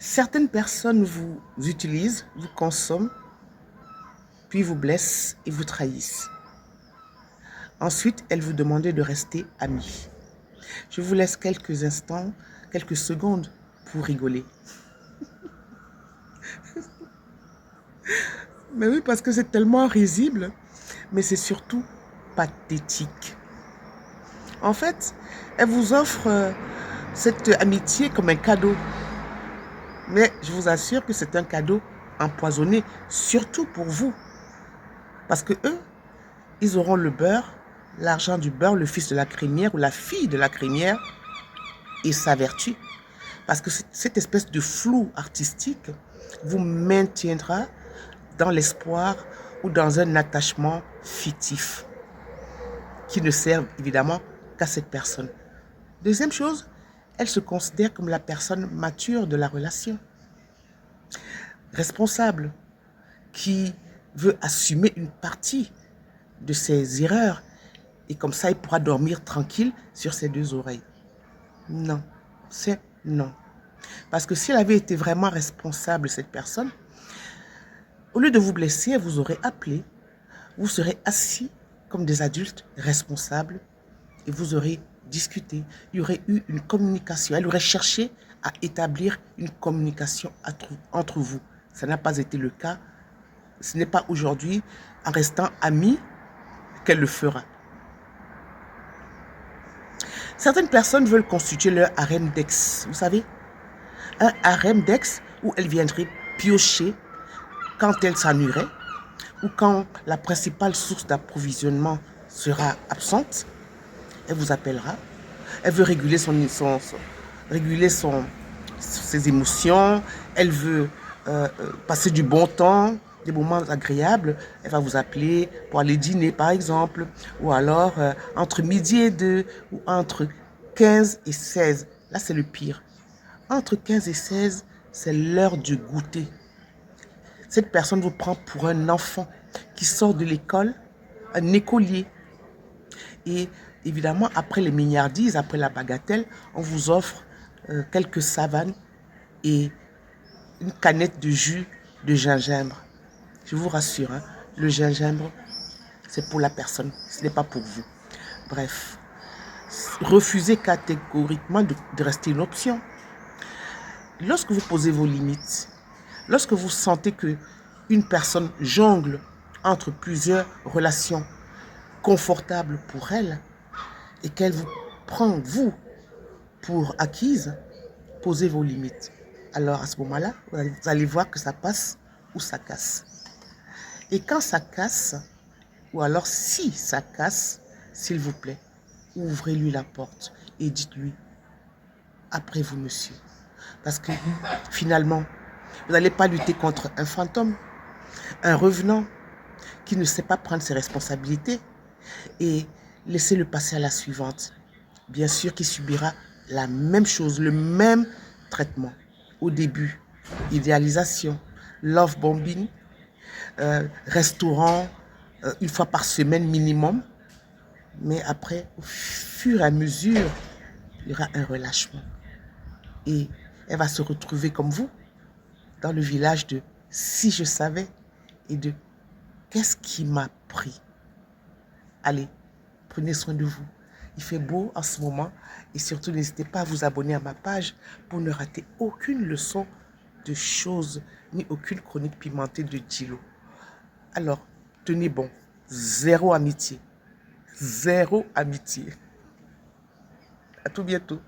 Certaines personnes vous utilisent, vous consomment, puis vous blessent et vous trahissent. Ensuite, elles vous demandent de rester amis. Je vous laisse quelques instants, quelques secondes pour rigoler. Mais oui, parce que c'est tellement risible, mais c'est surtout pathétique. En fait, elles vous offrent cette amitié comme un cadeau. Mais je vous assure que c'est un cadeau empoisonné, surtout pour vous. Parce que eux, ils auront le beurre, l'argent du beurre, le fils de la crémière ou la fille de la crémière et sa vertu. Parce que cette espèce de flou artistique vous maintiendra dans l'espoir ou dans un attachement fictif qui ne sert évidemment qu'à cette personne. Deuxième chose, elle se considère comme la personne mature de la relation, responsable, qui veut assumer une partie de ses erreurs et comme ça, il pourra dormir tranquille sur ses deux oreilles. Non, c'est non. Parce que si elle avait été vraiment responsable, cette personne, au lieu de vous blesser, elle vous aurait appelé, vous serez assis comme des adultes responsables et vous aurez discuté. Il y aurait eu une communication. Elle aurait cherché à établir une communication entre vous. Ça n'a pas été le cas. Ce n'est pas aujourd'hui, en restant amis, qu'elle le fera. Certaines personnes veulent constituer leur harem d'ex. Vous savez, un harem d'ex où elles viendraient piocher quand elles s'ennuieraient ou quand la principale source d'approvisionnement sera absente. Elle vous appellera. Elle veut réguler ses émotions. Elle veut passer du bon temps, des moments agréables. Elle va vous appeler pour aller dîner, par exemple. Ou alors, entre midi et 2, ou entre 15 et 16. Là, c'est le pire. Entre 15 et 16, c'est l'heure du goûter. Cette personne vous prend pour un enfant qui sort de l'école, un écolier. Et évidemment, après les mignardises, après la bagatelle, on vous offre quelques savanes et une canette de jus de gingembre. Je vous rassure, hein, le gingembre, c'est pour la personne, ce n'est pas pour vous. Bref, refusez catégoriquement de rester une option. Lorsque vous posez vos limites, lorsque vous sentez que une personne jongle entre plusieurs relations confortables pour elle et qu'elle vous prend, vous, pour acquise, posez vos limites. Alors à ce moment-là, vous allez voir que ça passe ou ça casse. Et quand ça casse, ou alors si ça casse, s'il vous plaît, ouvrez-lui la porte et dites-lui, après vous, monsieur. Parce que finalement, vous n'allez pas lutter contre un fantôme, un revenant qui ne sait pas prendre ses responsabilités et laissez-le passer à la suivante. Bien sûr qu'il subira la même chose, le même traitement. Au début, idéalisation, love bombing, restaurant, une fois par semaine minimum. Mais après, au fur et à mesure, il y aura un relâchement. Et elle va se retrouver comme vous, dans le village de si je savais et de qu'est-ce qui m'a pris. Allez, prenez soin de vous. Il fait beau en ce moment et surtout n'hésitez pas à vous abonner à ma page pour ne rater aucune leçon de choses ni aucune chronique pimentée de Djilo. Alors, tenez bon, zéro amitié. Zéro amitié. À tout bientôt.